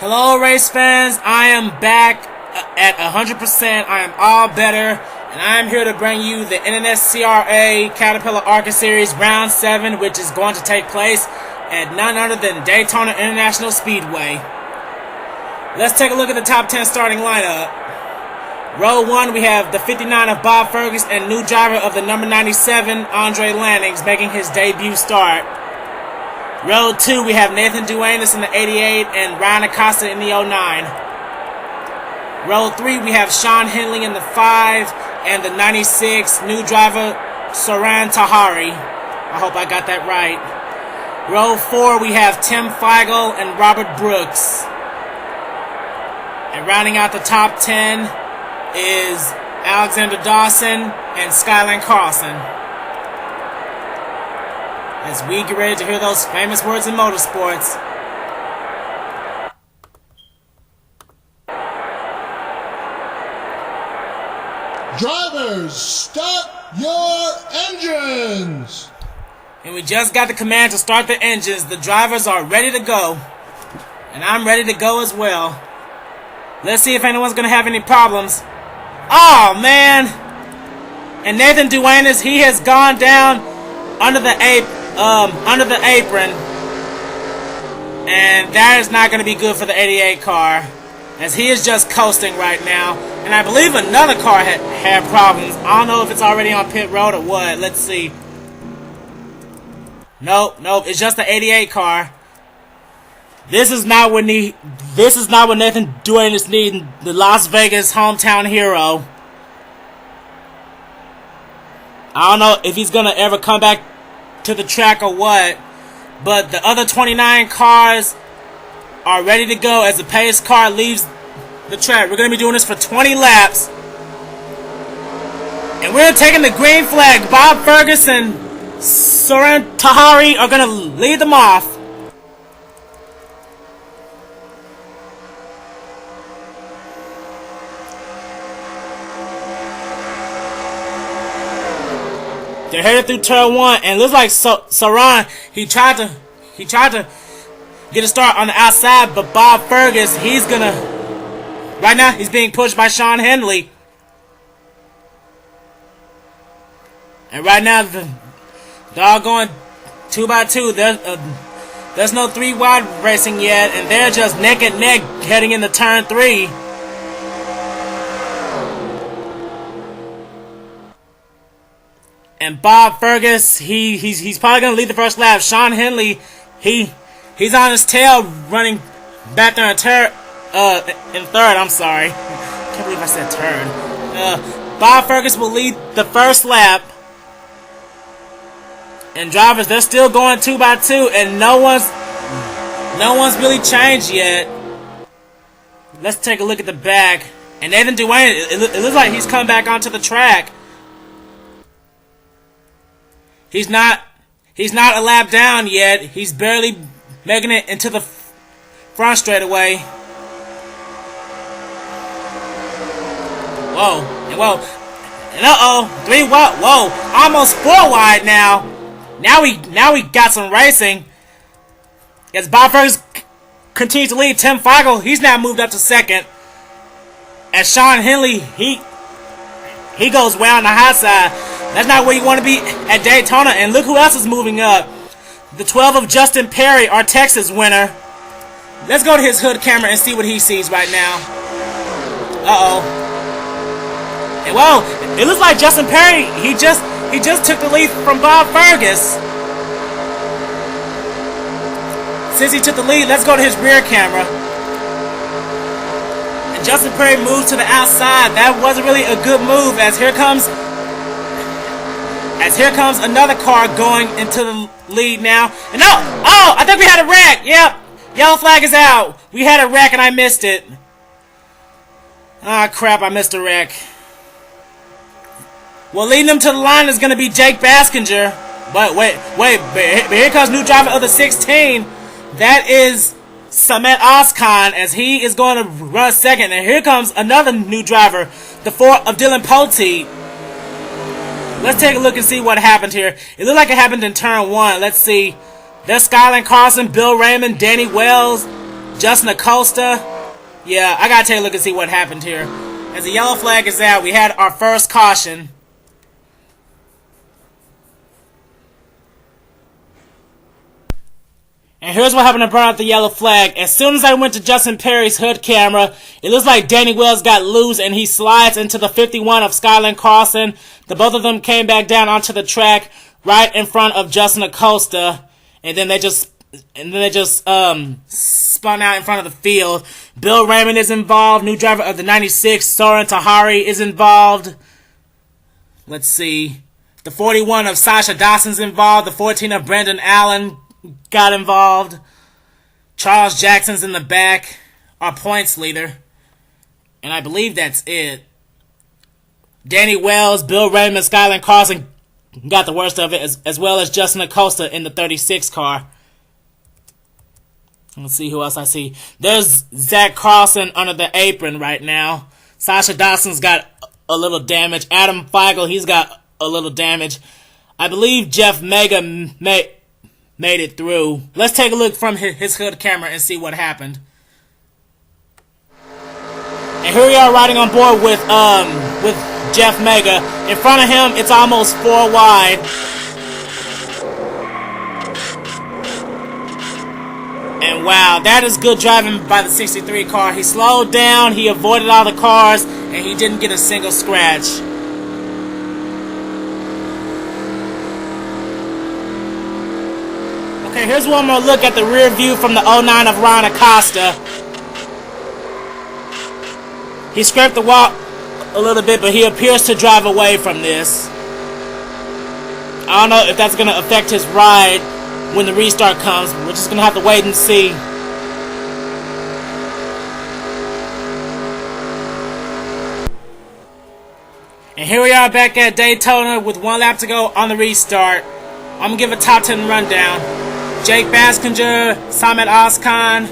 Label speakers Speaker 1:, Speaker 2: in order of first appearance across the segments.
Speaker 1: Hello race fans, I am back at 100%, I am all better, and I am here to bring you the NNSCRA Caterpillar ARCA Series Round 7, which is going to take place at none other than Daytona International Speedway. Let's take a look at the top 10 starting lineup. Row 1, we have the 59 of Bob Fergus and new driver of the number 97, Andre Lannings, making his debut start. Row 2, we have Nathan Duenas in the 88 and Ryan Acosta in the 09. Row 3, we have Shawn Henley in the 5 and the 96, new driver TrentTheHedgie. I hope I got that right. Row 4, we have Tim Fiegel and Robert Brooks. And rounding out the top 10 is Alexander Dawson and Skyland Carlson. As we get ready to hear those famous words in motorsports.
Speaker 2: Drivers, start your engines!
Speaker 1: And we just got the command to start the engines. The drivers are ready to go. And I'm ready to go as well. Let's see if anyone's going to have any problems. Oh, man! And Nathan Duenas, he has gone down under the apron, and that is not going to be good for the 88 car, as he is just coasting right now. And I believe another car had problems. I don't know if it's already on pit road or what. Let's see. Nope, it's just the 88 car. This is not what Nathan Duenas needs, the Las Vegas hometown hero. I don't know if he's gonna ever come back to the track or what, but the other 29 cars are ready to go as the pace car leaves the track. We're going to be doing this for 20 laps, and we're taking the green flag. Bob Fergus and TrentTheHedgie are going to lead them off. They're headed through turn 1, and it looks like Saran, he tried to get a start on the outside, but Bob Fergus, right now he's being pushed by Shawn Henley. And right now they're all going 2 by 2. There's no 3 wide racing yet, and they're just neck and neck heading into turn 3. And Bob Fergus, he's probably gonna lead the first lap. Shawn Henley, he's on his tail, running back there in third. I'm sorry, can't believe I said third. Bob Fergus will lead the first lap, and drivers, they're still going 2 by 2, and no one's really changed yet. Let's take a look at the back, and Nathan Duenas, it looks like he's come back onto the track. He's not a lap down yet. He's barely making it into the front straightaway. Whoa, and uh-oh, 3 wide. Whoa, almost 4 wide now. Now we got some racing. As Bob Fergus continues to lead, Tim Fiegel, he's now moved up to second. As Shawn Henley, he goes way on the high side. That's not where you want to be at Daytona. And look who else is moving up. The 12 of J.PERRY, our Texas winner. Let's go to his hood camera and see what he sees right now. Uh-oh. And whoa, it looks like J.PERRY, he just took the lead from Bob Fergus. Since he took the lead, let's go to his rear camera. And J.PERRY moves to the outside. That wasn't really a good move, as here comes another car going into the lead now. And oh, I think we had a wreck. Yep, yellow flag is out. We had a wreck and I missed it. Ah, crap, I missed a wreck. Well, leading them to the line is going to be Jake Baskinger. But wait, but here comes new driver of the 16. That is Samet Oskan, as he is going to run second. And here comes another new driver, the 4 of Dillon Poteet. Let's take a look and see what happened here. It looked like it happened in turn 1. Let's see. There's Skyland Carlson, Bill Raymond, Danny Wells, Justin Acosta. Yeah, I gotta take a look and see what happened here. As the yellow flag is out, we had our first caution. And here's what happened to burn out the yellow flag. As soon as I went to J.PERRY's hood camera, it looks like Danny Wells got loose and he slides into the 51 of Skyland Carlson. The both of them came back down onto the track right in front of Justin Acosta, and then they just spun out in front of the field. Bill Raymond is involved. New driver of the 96, Soren Tahari, is involved. Let's see. The 41 of Sasha Dawson's involved. The 14 of Brendan Allen got involved. Charles Jackson's in the back, our points leader. And I believe that's it. Danny Wells, Bill Raymond, Skyland Carlson got the worst of it, as well as Justin Acosta in the 36 car. Let's see who else I see. There's Zach Carlson under the apron right now. Sasha Dawson's got a little damage. Adam Fiegel, he's got a little damage. I believe Jeff Mega made it through. Let's take a look from his hood camera and see what happened. And here we are riding on board with Jeff Mega. In front of him, it's almost 4 wide. And wow, that is good driving by the 63 car. He slowed down, he avoided all the cars, and he didn't get a single scratch. Okay, here's one more look at the rear view from the 09 of Ron Acosta. He scraped the wall a little bit, but he appears to drive away from this. I don't know if that's going to affect his ride when the restart comes. We're just going to have to wait and see. And here we are back at Daytona with 1 lap to go on the restart. I'm going to give a top 10 rundown. Jake Baskinger, Samet Ozkan,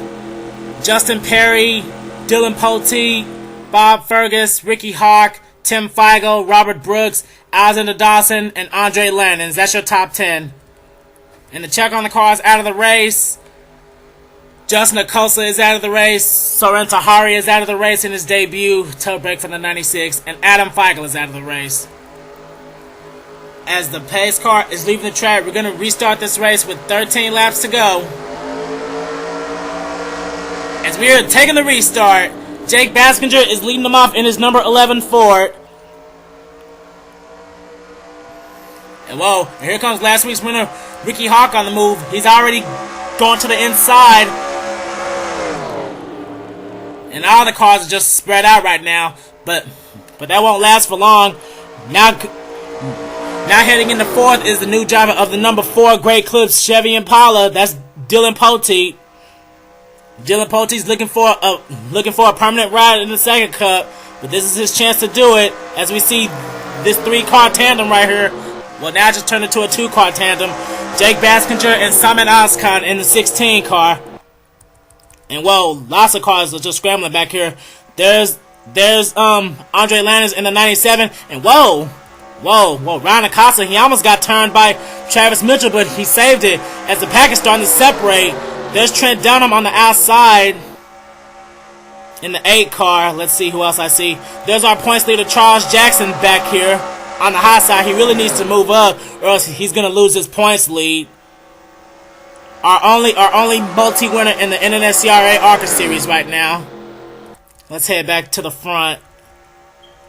Speaker 1: J.PERRY, Dillon Poteet, Bob Fergus, Ricky Hawk, Tim Fiegel, Robert Brooks, Alexander Dawson, and Andre Lannings. That's your top 10. And the check on the car is out of the race. Justin Acosta is out of the race. Soren Tahari is out of the race in his debut. Toe break from the 96. And Adam Fiegel is out of the race. As the pace car is leaving the track, we're going to restart this race with 13 laps to go. As we are taking the restart, Jake Baskinger is leading them off in his number 11 Ford. And whoa, and here comes last week's winner, Ricky Hawk, on the move. He's already going to the inside. And all the cars are just spread out right now. But that won't last for long. Now heading into 4th is the new driver of the number 4 Great Clips Chevy Impala. That's Dillon Poteet. Dillon Poteet's looking for a permanent ride in the second cup, but this is his chance to do it. As we see this 3-car tandem right here, well, now just turned into a 2-car tandem. Jake Baskinger and Samet Ozkan in the 16 car. And whoa, lots of cars are just scrambling back here. There's Andre Lannings in the 97, and whoa, Ron Acosta, he almost got turned by Travis Mitchell, but he saved it as the pack is starting to separate. There's Trent Dunham on the outside in the 8 car. Let's see who else I see. There's our points leader, Charles Jackson, back here on the high side. He really needs to move up, or else he's going to lose his points lead. Our only multi-winner in the NNSCRA ARCA series right now. Let's head back to the front.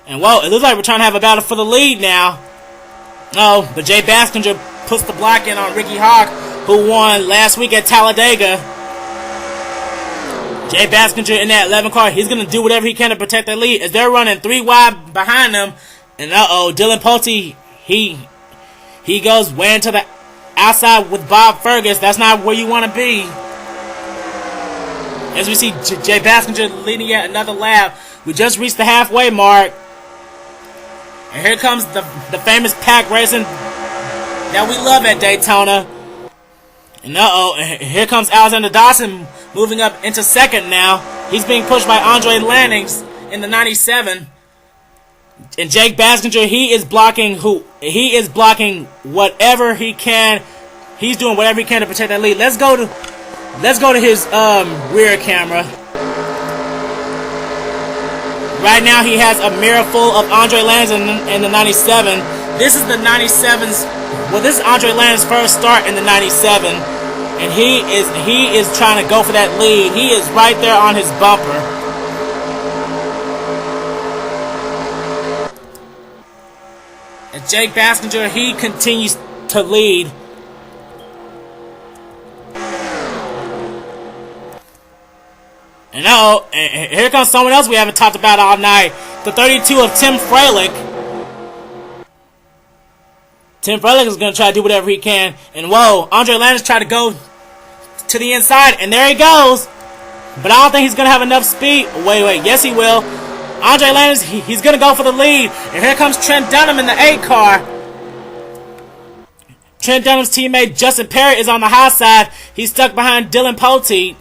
Speaker 1: And whoa, it looks like we're trying to have a battle for the lead now. Oh, but Jake Baskinger puts the block in on Ricky Hawk, who won last week at Talladega. Jake Baskinger in that 11 car, he's going to do whatever he can to protect that lead. As they're running 3 wide behind them. And Dillon Poteet, he goes way into the outside with Bob Fergus. That's not where you want to be. As we see Jake Baskinger leading yet another lap. We just reached the halfway mark. And here comes the famous pack racing that we love at Daytona. And here comes Alexander Dawson moving up into second now. He's being pushed by Andre Lannings in the 97. And Jake Baskinger, he is blocking whatever he can. He's doing whatever he can to protect that lead. Let's go Let's go to his rear camera. Right now he has a mirror full of Andre Lannings in the 97. This is the 97's. Well, this is Andre Lannings' first start in the 97, and he is trying to go for that lead. He is right there on his bumper. And Jake Baskinger, he continues to lead. And here comes someone else we haven't talked about all night. The 32 of Tim Froehlich. Tim Froehlich is going to try to do whatever he can. And whoa, Andre Lannings tried to go to the inside. And there he goes. But I don't think he's going to have enough speed. Wait. Yes, he will. Andre Lannings, he's going to go for the lead. And here comes Trent Dunham in the 8 car. Trent Dunham's teammate Justin Perry is on the high side. He's stuck behind Dillon Poteet.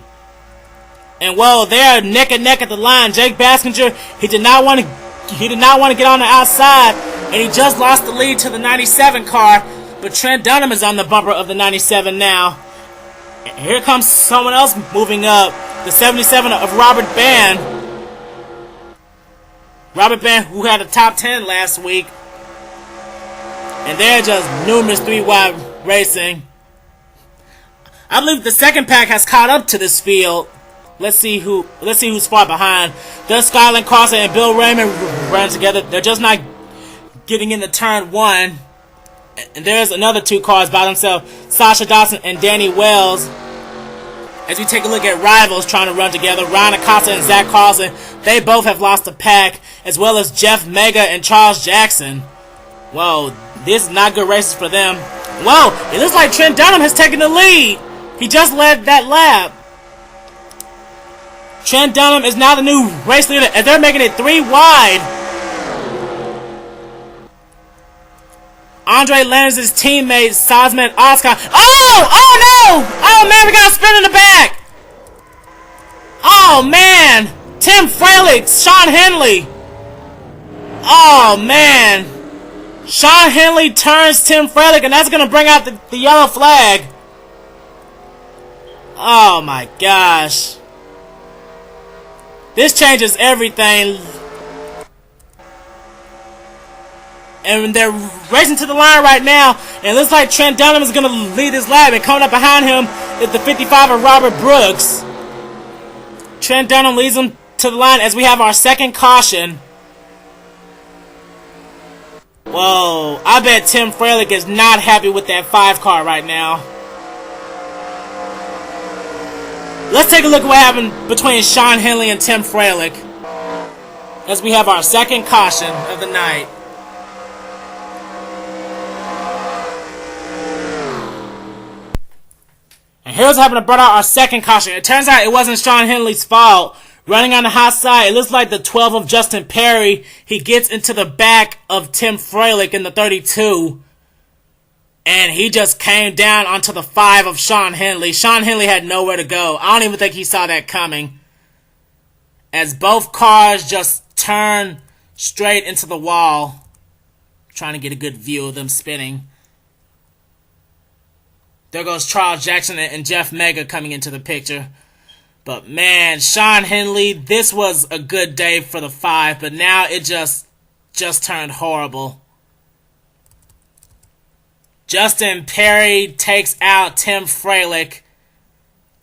Speaker 1: And whoa, they're neck and neck at the line. Jake Baskinger, he did not want to get on the outside, and he just lost the lead to the 97 car. But Trent Dunham is on the bumper of the 97 now. And here comes someone else moving up, the 77 of Robert Band. Robert Band, who had a top 10 last week. And they're just numerous 3-wide racing. I believe the second pack has caught up to this field. Let's see who's far behind. Does Skyland Carson and Bill Raymond run together? They're just not getting into turn 1. And there's another 2 cars by themselves, Sasha Dawson and Danny Wells. As we take a look at rivals trying to run together, Ryan Acosta and Zach Carlson, they both have lost the pack, as well as Jeff Mega and Charles Jackson. Whoa, this is not good races for them. Whoa, it looks like Trent Dunham has taken the lead. He just led that lap. Trent Dunham is now the new race leader, and they're making it 3 wide. Andre Lannings' teammate, Sazman Oscar. Oh no! Oh man, we got a spin in the back! Oh man! Tim Froehlich, Shawn Henley. Oh man! Shawn Henley turns Tim Froehlich, and that's going to bring out the yellow flag. Oh my gosh. This changes everything. And they're racing to the line right now. And it looks like Trent Dunham is going to lead this lap. And coming up behind him is the 55 of Robert Brooks. Trent Dunham leads him to the line as we have our second caution. Whoa, I bet Tim Froehlich is not happy with that 5 car right now. Let's take a look at what happened between Shawn Henley and Tim Froehlich as we have our second caution of the night. And here's what happened to bring out our second caution. It turns out it wasn't Shawn Henley's fault. Running on the high side, it looks like the 12 of Justin Perry. He gets into the back of Tim Froehlich in the 32. And he just came down onto the 5 of Shawn Henley. Shawn Henley had nowhere to go. I don't even think he saw that coming. As both cars just turn straight into the wall. Trying to get a good view of them spinning. There goes Charles Jackson and Jeff Mega coming into the picture. But man, Shawn Henley, this was a good day for the 5, but now it just turned horrible. Justin Perry takes out Tim Froehlich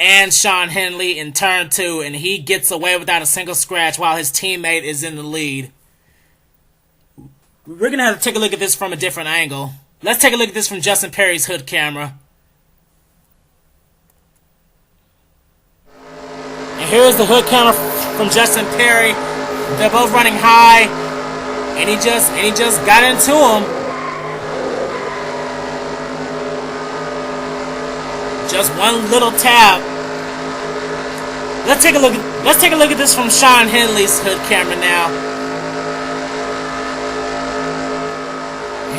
Speaker 1: and Shawn Henley in turn 2, and he gets away without a single scratch while his teammate is in the lead. We're going to have to take a look at this from a different angle. Let's take a look at this from Justin Perry's hood camera. And here's the hood camera from Justin Perry. They're both running high, and he just got into him. Just one little tap. Let's take a look at this from Shawn Henley's hood camera now.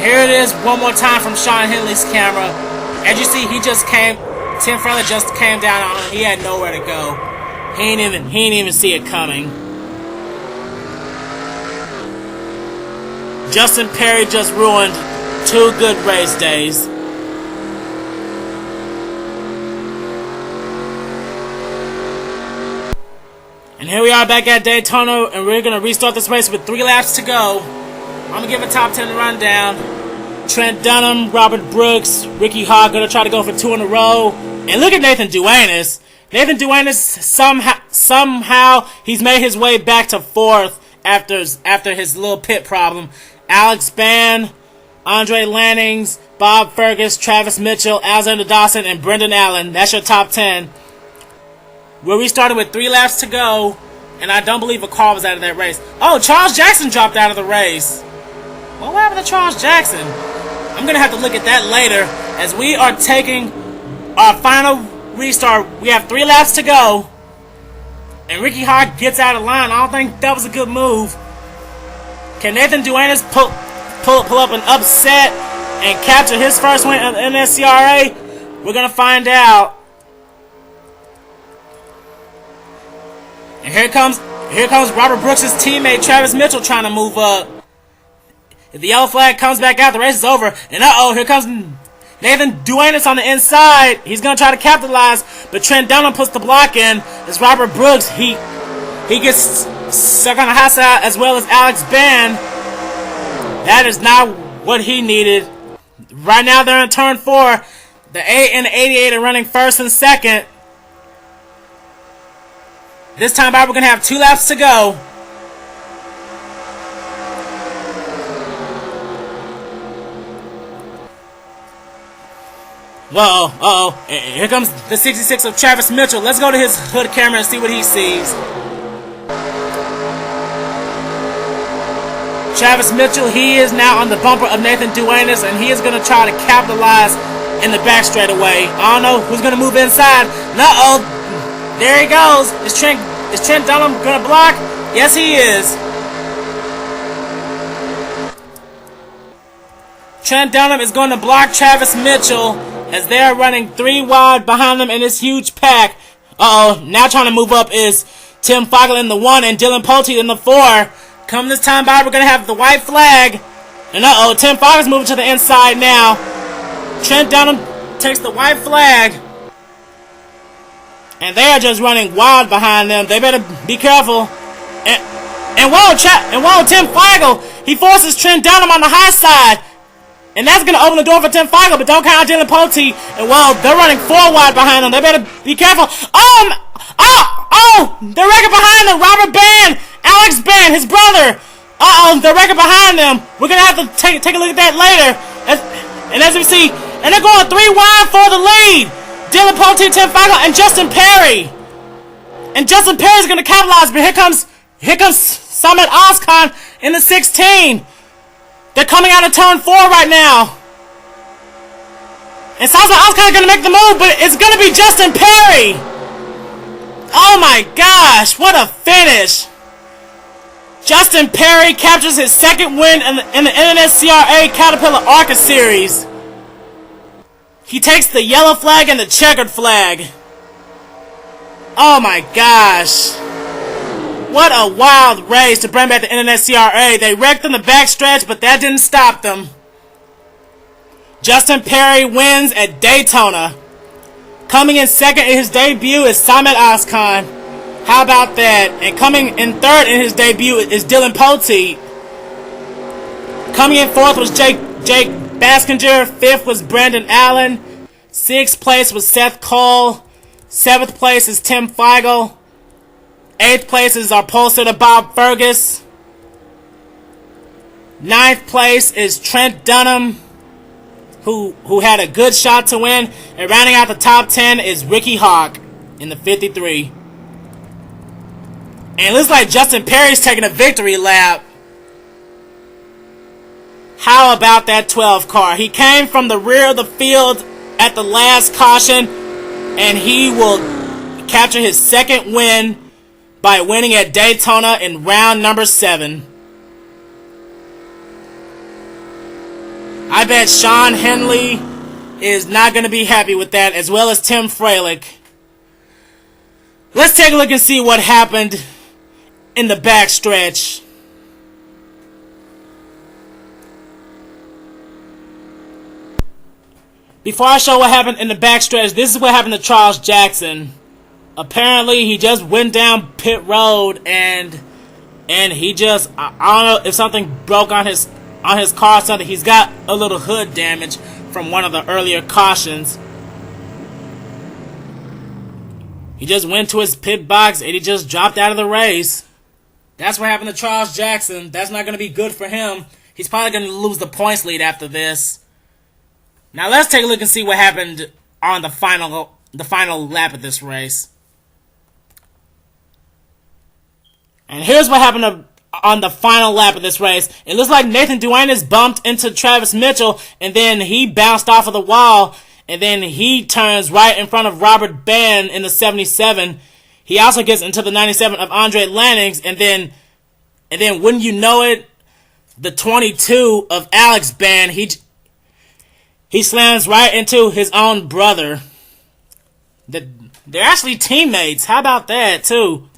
Speaker 1: Here it is one more time from Shawn Henley's camera. As you see, Tim Froehlich just came down on him. He had nowhere to go. He didn't even see it coming. Justin Perry just ruined 2 good race days. And here we are back at Daytona, and we're going to restart this race with 3 laps to go. I'm going to give a top 10 rundown. Trent Dunham, Robert Brooks, Ricky Hawk going to try to go for 2 in a row. And look at Nathan Duenas. Nathan Duenas, somehow he's made his way back to 4th after his little pit problem. Alex Ban, Andre Lannings, Bob Fergus, Travis Mitchell, Alexander Dawson, and Brendan Allen. That's your top 10. We're restarting with 3 laps to go, and I don't believe a car was out of that race. Oh, Charles Jackson dropped out of the race. Well, what happened to Charles Jackson? I'm going to have to look at that later, as we are taking our final restart. We have 3 laps to go, and Ricky Hawk gets out of line. I don't think that was a good move. Can Nathan Duenas pull up an upset and capture his first win of the NNSCRA? We're going to find out. And here comes Robert Brooks' teammate Travis Mitchell trying to move up. If the yellow flag comes back out, the race is over. And here comes Nathan Duenas on the inside. He's going to try to capitalize, but Trent Dunham puts the block in. It's Robert Brooks. He gets stuck on the hot side, as well as Alex Ban. That is not what he needed. Right now they're in turn 4. The 8 and the 88 are running 1st and 2nd. This time out, we're going to have 2 laps to go. Whoa, here comes the 66 of Travis Mitchell. Let's go to his hood camera and see what he sees. Travis Mitchell, he is now on the bumper of Nathan Duenas, and he is going to try to capitalize in the back straightaway. I don't know who's going to move inside. There he goes. Is Trent Dunham going to block? Yes, he is. Trent Dunham is going to block Travis Mitchell as they are running 3 wide behind them in this huge pack. Now trying to move up is Tim Fiegel in the 1 and Dillon Poteet in the 4. Come this time by, we're going to have the white flag. And Tim Fiegel's moving to the inside now. Trent Dunham takes the white flag. And they are just running wild behind them. They better be careful. And Tim Fiegel, he forces Trent Dunham on the high side. And that's going to open the door for Tim Fiegel, but don't count on Dillon Poteet. And they're running 4 wide behind them. They better be careful. They're wrecking behind them. Robert Ban, Alex Ban, his brother. They're wrecking behind them. We're going to have to take a look at that later. As we see, and they're going 3 wide for the lead. Dillon Poteet, Tim Fiegel, and Justin Perry. And Justin Perry's going to capitalize, but here comes Summit Oscon in the 16. They're coming out of turn 4 right now. And sounds like Oscon is going to make the move, but it's going to be Justin Perry. Oh my gosh, what a finish. Justin Perry captures his 2nd win in the NNSCRA Caterpillar ARCA series. He takes the yellow flag and the checkered flag. Oh my gosh. What a wild race to bring back the NNSCRA. They wrecked in the backstretch, but that didn't stop them. Justin Perry wins at Daytona. Coming in 2nd in his debut is Summit Oscon. How about that? And coming in 3rd in his debut is Dillon Poteet. Coming in 4th was Jake Baskinger. 5th was Brendan Allen. 6th place was Seth Cole. 7th place is Tim Fiegel. 8th place is our pole sitter Bob Fergus. 9th place is Trent Dunham, who had a good shot to win. And rounding out the top 10 is Ricky Hawk in the 53. And it looks like Justin Perry's taking a victory lap. How about that 12 car? He came from the rear of the field at the last caution, and he will capture his 2nd win by winning at Daytona in round number 7. I bet Shawn Henley is not going to be happy with that, as well as Tim Froehlich. Let's take a look and see what happened in the backstretch. Before I show what happened in the backstretch, this is what happened to Charles Jackson. apparently he just went down pit road and he just, I don't know if something broke on his car or something. He's got a little hood damage from one of the earlier cautions. He just went to his pit box and he just dropped out of the race. That's what happened to Charles Jackson. That's not going to be good for him. He's probably going to lose the points lead after this. Now let's take a look and see what happened on the final lap of this race. And here's what happened on the final lap of this race. It looks like Nathan Duenas bumped into Travis Mitchell, and then he bounced off of the wall, and then he turns right in front of Robert Ban in the 77. He also gets into the 97 of Andre Lannings, and then wouldn't you know it, the 22 of Alex Ban, he slams right into his own brother. They're actually teammates. How about that, too?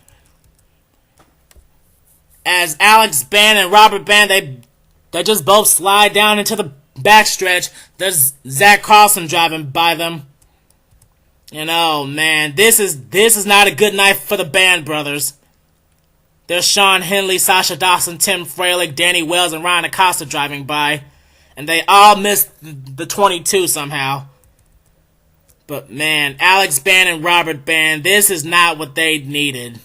Speaker 1: As Alex Ban and Robert Ban, they just both slide down into the backstretch. There's Zach Carlson driving by them. And oh man, this is not a good night for the Ban brothers. There's Shawn Henley, Sasha Dawson, Tim Froehlich, Danny Wells, and Ryan Acosta driving by. And they all missed the 22 somehow. But man, Alex Ban and Robert Ban, this is not what they needed.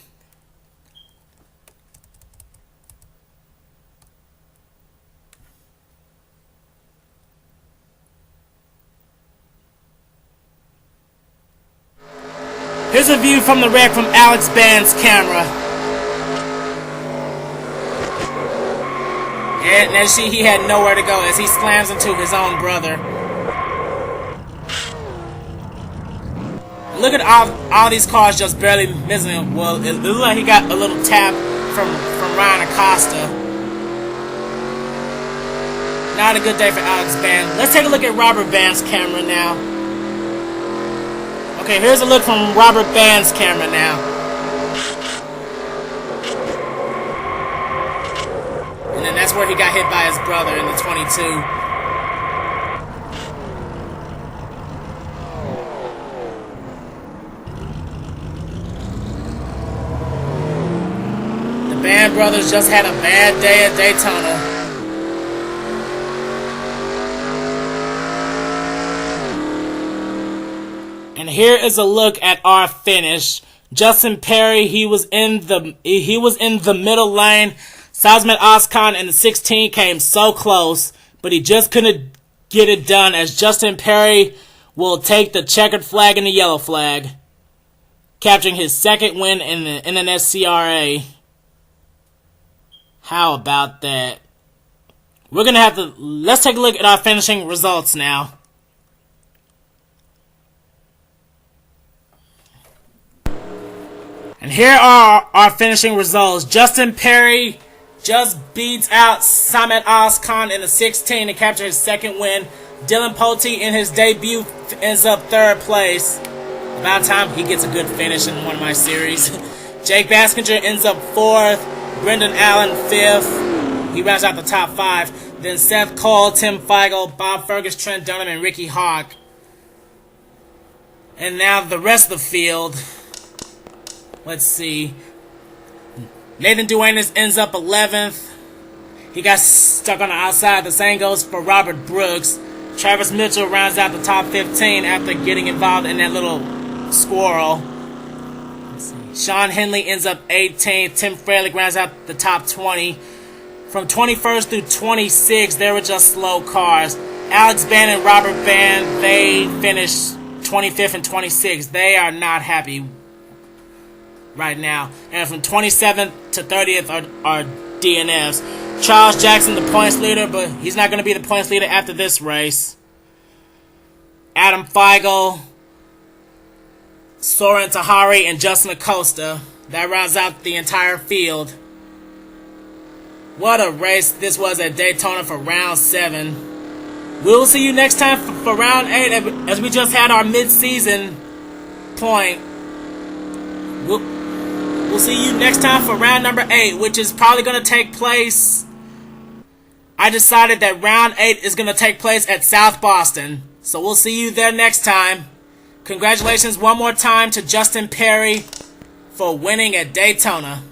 Speaker 1: Here's a view from the wreck from Alex Ban's camera. And as he had nowhere to go as he slams into his own brother. Look at all these cars just barely missing him. Well, it looks like he got a little tap from Ryan Acosta. Not a good day for Alex Ban. Let's take a look at Robert Ban's camera now. Okay, here's a look from Robert Ban's camera now. And then that's where he got hit by his brother in the 22. The Ban brothers just had a bad day at Daytona. And here is a look at our finish. J.PERRY, he was in the middle lane. Salzman Oskan in the 16 came so close, but he just couldn't get it done as J.PERRY will take the checkered flag and the yellow flag, capturing his second win in the NNSCRA. How about that? Let's take a look at our finishing results now. And here are our finishing results. J.PERRY just beats out Salzman Oskan in the 16 to capture his second win. Dillon Poteet in his debut ends up third place. About time he gets a good finish in one of my series. Jake Baskinger ends up fourth. Brendan Allen fifth. He rounds out the top five. Then Seth Cole, Tim Fiegel, Bob Fergus, Trent Dunham, and Ricky Hawk. And now the rest of the field. Let's see. Nathan Duenas ends up 11th. He got stuck on the outside. The same goes for Robert Brooks. Travis Mitchell rounds out the top 15 after getting involved in that little squirrel. Let's see. Shawn Henley ends up 18th. Tim Froehlich rounds out the top 20. From 21st through 26, they were just slow cars. Alex Ban and Robert Ban, they finished 25th and 26th. They are not happy right now. And from 27th to 30th are DNFs. Charles Jackson, the points leader, but he's not going to be the points leader after this race. Adam Fiegel, Soren Tahari, and Justin Acosta. That rounds out the entire field. What a race this was at Daytona for round 7. We'll see you next time for round 8 as we just had our mid-season point. We'll see you next time for round number 8, which is probably going to take place. I decided that round 8 is going to take place at South Boston. So we'll see you there next time. Congratulations one more time to J.PERRY for winning at Daytona.